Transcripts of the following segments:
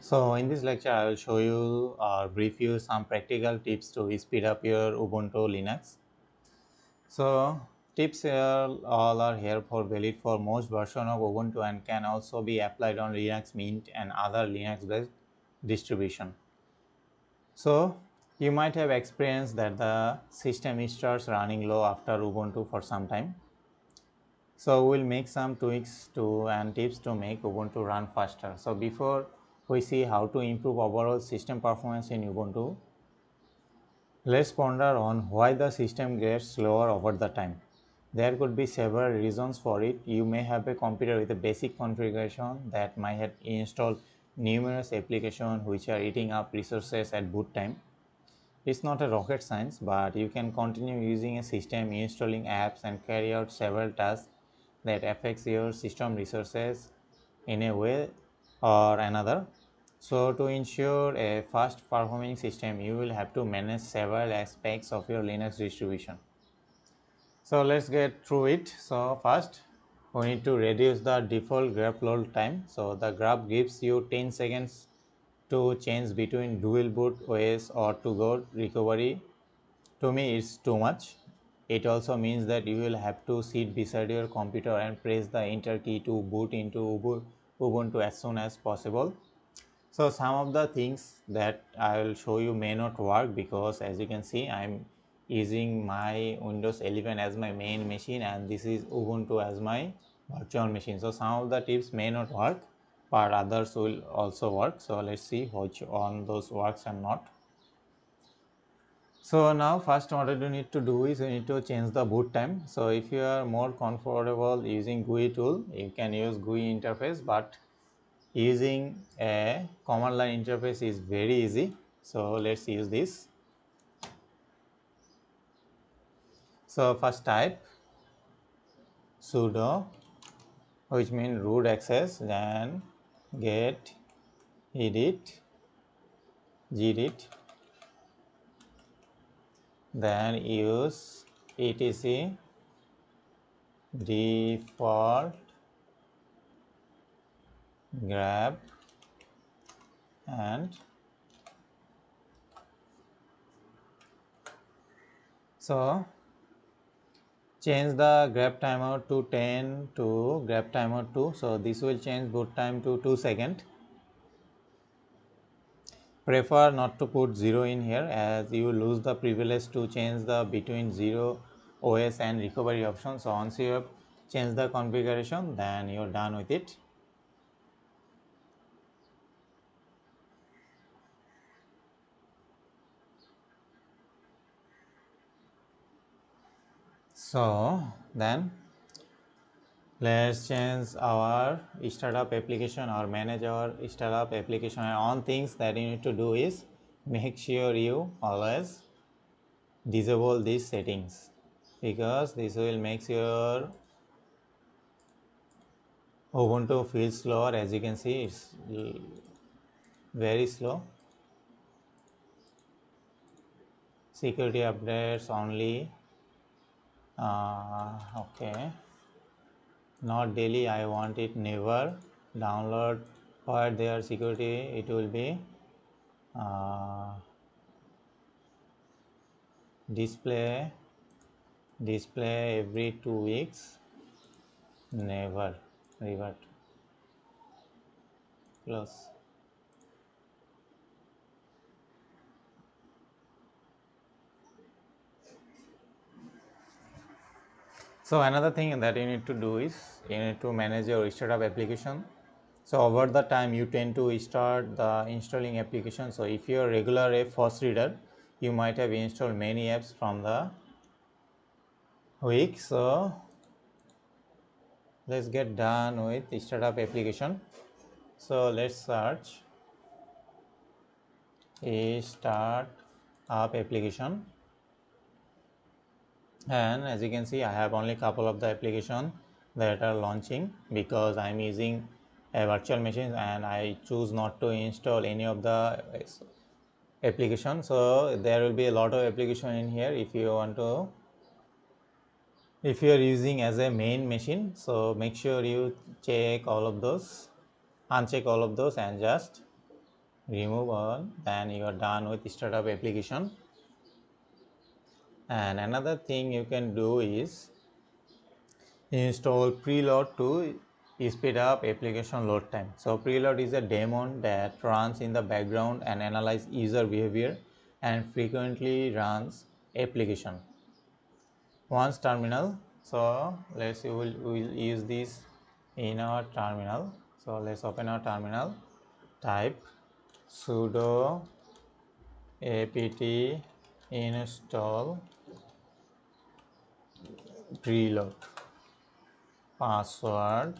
So in this lecture, I will show you or brief you some practical tips to speed up your Ubuntu Linux. So tips here all are here for valid for most version of Ubuntu and can also be applied on Linux Mint and other Linux based distribution. So you might have experienced that the system starts running low after Ubuntu for some time. So we'll make some tweaks to and tips to make Ubuntu run faster. So before we see how to improve overall system performance in Ubuntu, let's ponder on why the system gets slower over the time. There could be several reasons for it. You may have a computer with a basic configuration that might have installed numerous applications which are eating up resources at boot time. It's not a rocket science, but you can continue using a system, installing apps, and carry out several tasks that affects your system resources in a way or another. So to ensure a fast performing system, you will have to manage several aspects of your Linux distribution. So let's get through it. So first, we need to reduce the default grab load time. So the grab gives you 10 seconds to change between dual boot OS or to go recovery. To me, it's too much. It also means that you will have to sit beside your computer and press the enter key to boot into Ubuntu as soon as possible. So some of the things that I will show you may not work because as you can see I'm using my Windows 11 as my main machine and this is Ubuntu as my virtual machine. So some of the tips may not work but others will also work. So let's see which on those works and not. So now first what you need to do is you need to change the boot time. So if you are more comfortable using GUI tool, you can use GUI interface, but using a command line interface is very easy. So let's use this. So first type sudo, which means root access, then get edit gdit, then use etc default grab and so change the grab timer to 10 to grab timer 2. So this will change boot time to 2 seconds. Prefer not to put 0 in here as you lose the privilege to change the between 0 OS and recovery option. So once you have changed the configuration, then you're done with it. So then let's change our startup application or manage our startup application. And all things that you need to do is make sure you always disable these settings because this will make your Ubuntu feel slower. As you can see, it's very slow. Security updates only. Okay, not daily. I want it never. Download for their security. It will be uh, display every 2 weeks. Never revert. Close. So another thing that you need to do is you need to manage your startup application. So over the time you tend to start the installing application. So if you're a regular app first reader, you might have installed many apps from the week. So let's get done with the startup application. So let's search a start up application, and as you can see I have only couple of the application that are launching because I'm using a virtual machine and I choose not to install any of the application. So there will be a lot of application in here if you want to, if you are using as a main machine. So make sure you check all of those, uncheck all of those and just remove all, then you are done with startup application. And another thing you can do is install preload to speed up application load time. So preload is a daemon that runs in the background and analyze user behavior and frequently runs application. Once terminal, so we'll use this in our terminal. So let's open our terminal, type sudo apt install preload, password.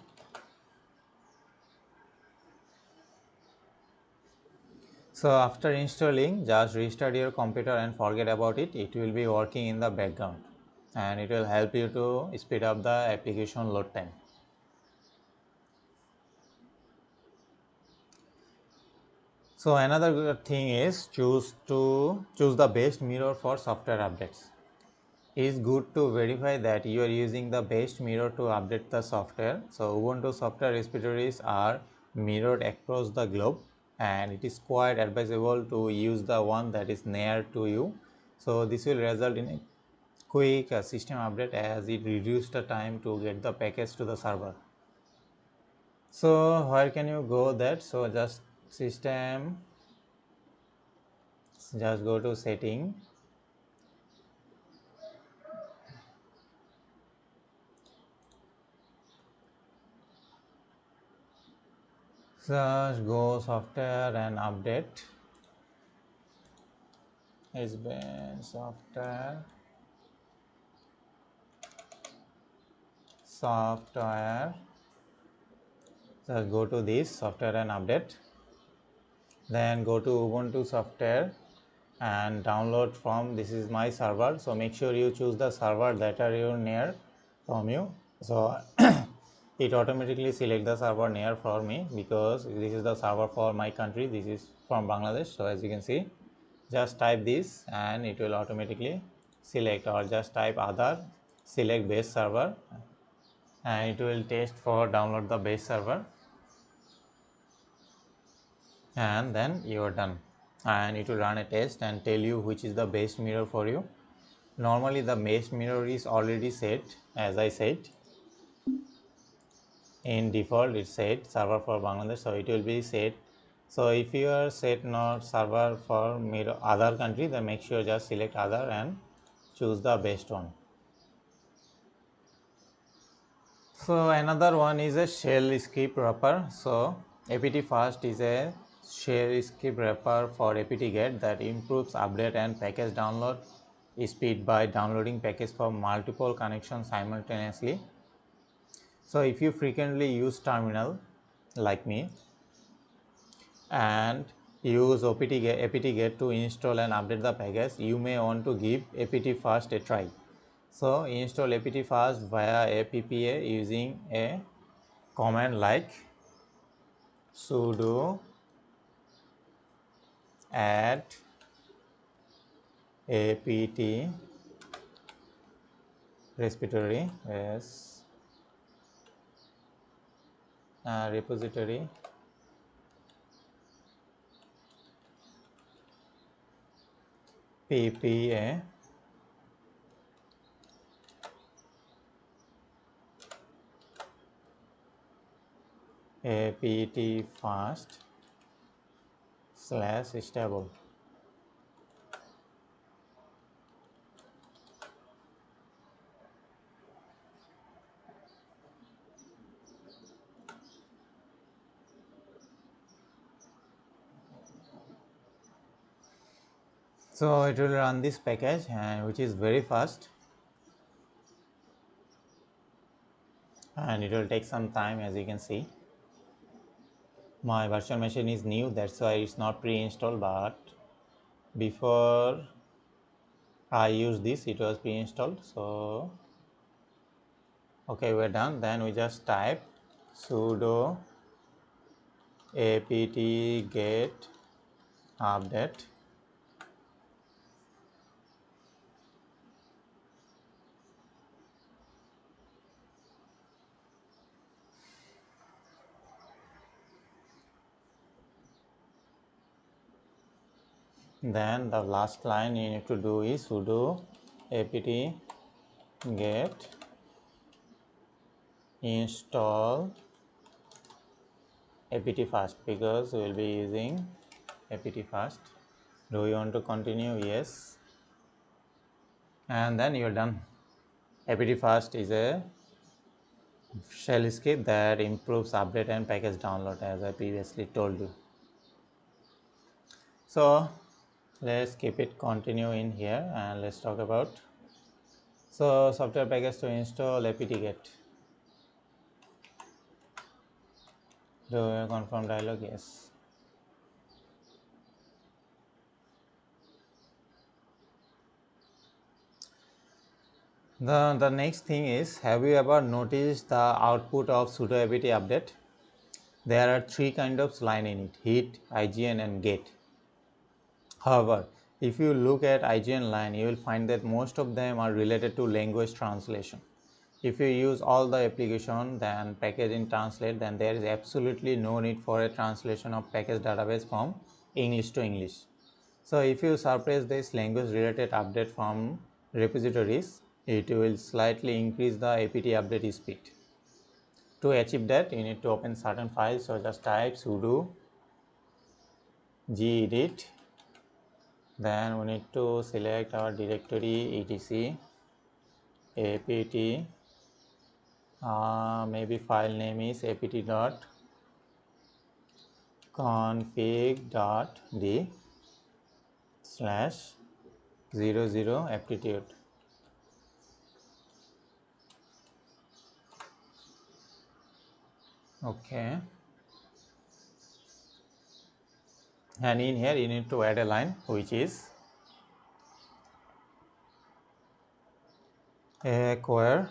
So after installing, just restart your computer and forget about it. It will be working in the background and it will help you to speed up the application load time. So another good thing is choose the best mirror for software updates. It's good to verify that you are using the best mirror to update the software. So Ubuntu software repositories are mirrored across the globe and it is quite advisable to use the one that is near to you. So this will result in a quick system update as it reduces the time to get the package to the server. So where can you go that? So just system, just go to setting, just go software and update. It's been software just go to this software and update, then go to Ubuntu software and download from this is my server. So make sure you choose the server that are you near from you. So it automatically select the server near for me because this is the server for my country. This is from Bangladesh. So as you can see, just type this and it will automatically select, or just type other, select base server and it will test for download the base server and then you are done, and it will run a test and tell you which is the best mirror for you. Normally the best mirror is already set, as I said in default it's set server for Bangladesh, so it will be set. So if you are set not server for mirror other country, then make sure just select other and choose the best one. So another one is a shell script wrapper. So apt fast is a shell script wrapper for apt-get that improves update and package download speed by downloading package for multiple connections simultaneously. So if you frequently use terminal like me and use apt-get to install and update the package, you may want to give apt-fast a try. So install apt-fast via appa using a command like sudo add apt repository repository ppa apt fast / stable. So it will run this package and which is very fast and it will take some time. As you can see, my virtual machine is new, that's why it's not pre-installed, but before I use this it was pre-installed. So okay, we're done. Then we just type sudo apt get update Then the last line you need to do is sudo apt get install apt fast, because we will be using apt fast. Do you want to continue? Yes. And then you're done. apt fast is a shell script that improves update and package download, as I previously told you. So let's keep it continue in here and let's talk about software package to install apt-get. Do you confirm dialog? Yes. The next thing is, have you ever noticed the output of sudo apt update? There are three kind of line in it: hit, IGN and get. However, if you look at IGN line, you will find that most of them are related to language translation. If you use all the application then package in translate, then there is absolutely no need for a translation of package database from English to English. So if you suppress this language related update from repositories, it will slightly increase the apt update speed. To achieve that, you need to open certain files, so just type sudo gedit. Then we need to select our directory etc apt, maybe file name is apt.config.d/00 aptitude. Okay, and in here you need to add a line which is acquire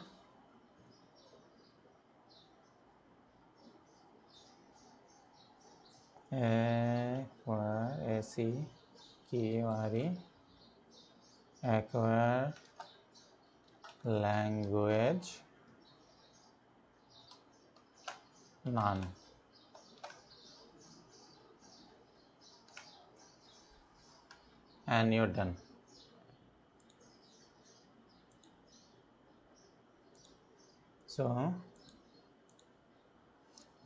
acquire language none. And you're done. So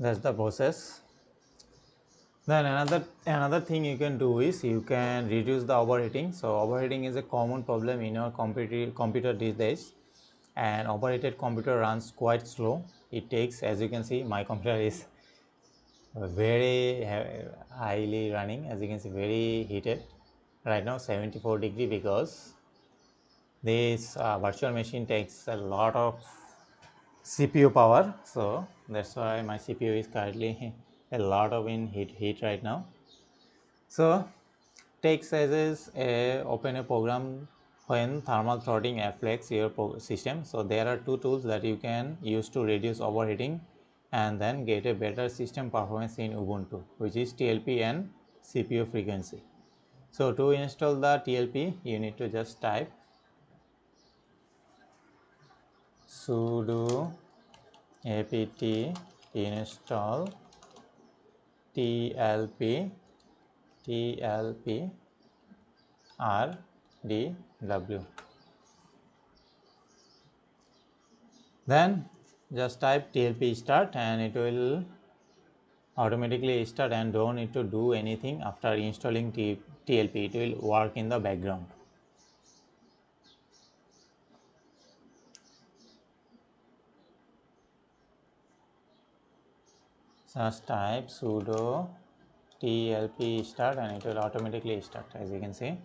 that's the process. Then another thing you can do is you can reduce the overheating. So overheating is a common problem in your computer these days, and overheated computer runs quite slow. It takes, as you can see, my computer is very highly running, as you can see, very heated right now, 74 degree, because this virtual machine takes a lot of CPU power. So that's why my CPU is currently a lot of in heat right now. So take as open a program when thermal throttling affects your system. So there are two tools that you can use to reduce overheating and then get a better system performance in Ubuntu, which is TLP and CPU frequency. So to install the TLP, you need to just type sudo apt install TLP RDW. Then just type TLP start and it will automatically start, and don't need to do anything after installing TLP. It will work in the background. Just type sudo TLP start and it will automatically start. As you can see,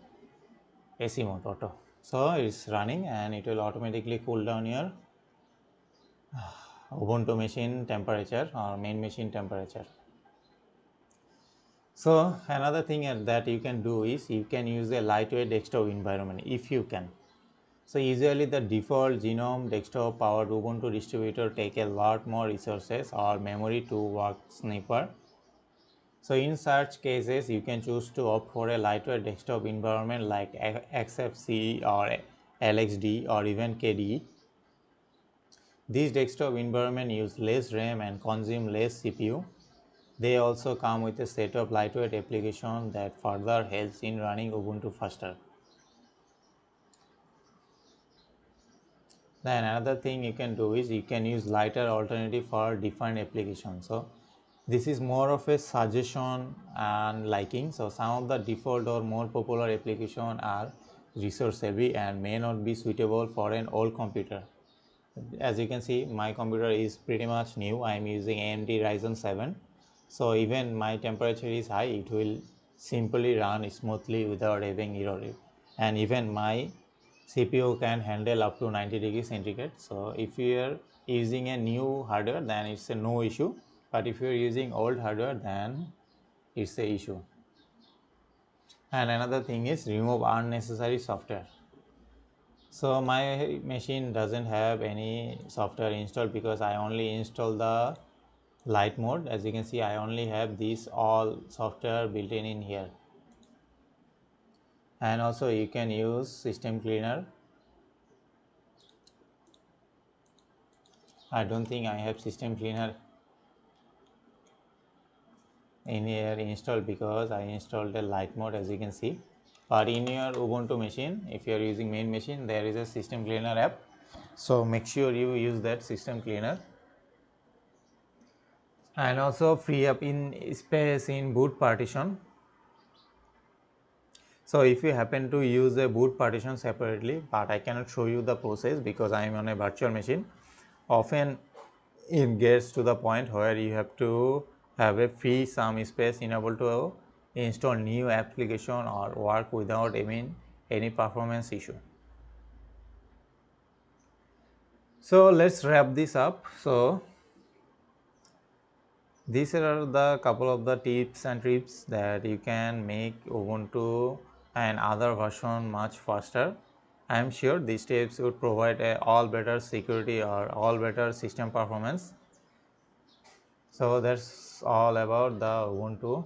AC mode auto. So it's running and it will automatically cool down your Ubuntu machine temperature or main machine temperature. So another thing that you can do is you can use a lightweight desktop environment if you can. So usually the default GNOME desktop powered Ubuntu distributor take a lot more resources or memory to work snipper. So in such cases, you can choose to opt for a lightweight desktop environment like XFCE or LXD or even KDE. These desktop environments use less RAM and consume less CPU. They also come with a set of lightweight applications that further helps in running Ubuntu faster. Then another thing you can do is you can use lighter alternative for different applications. So this is more of a suggestion and liking. So some of the default or more popular applications are resource heavy and may not be suitable for an old computer. As you can see, my computer is pretty much new. I am using AMD Ryzen 7. So even my temperature is high, it will simply run smoothly without having error. And even my CPU can handle up to 90 degrees centigrade. So if you are using a new hardware, then it's a no issue. But if you are using old hardware, then it's a issue. And another thing is remove unnecessary software. So my machine doesn't have any software installed because I only install the light mode. As you can see, I only have this all software built in here. And also you can use system cleaner. I don't think I have system cleaner in here installed because I installed the light mode, as you can see. But in your Ubuntu machine, if you are using main machine, there is a system cleaner app. So make sure you use that system cleaner. And also free up in space in boot partition. So if you happen to use a boot partition separately, but I cannot show you the process because I am on a virtual machine, often it gets to the point where you have to have a free some space in able to install new application or work without even any performance issue. So let's wrap this up. So these are the couple of the tips and tricks that you can make Ubuntu and other version much faster. I am sure these tips would provide a all better security or all better system performance. So that's all about the Ubuntu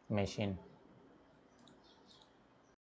machine.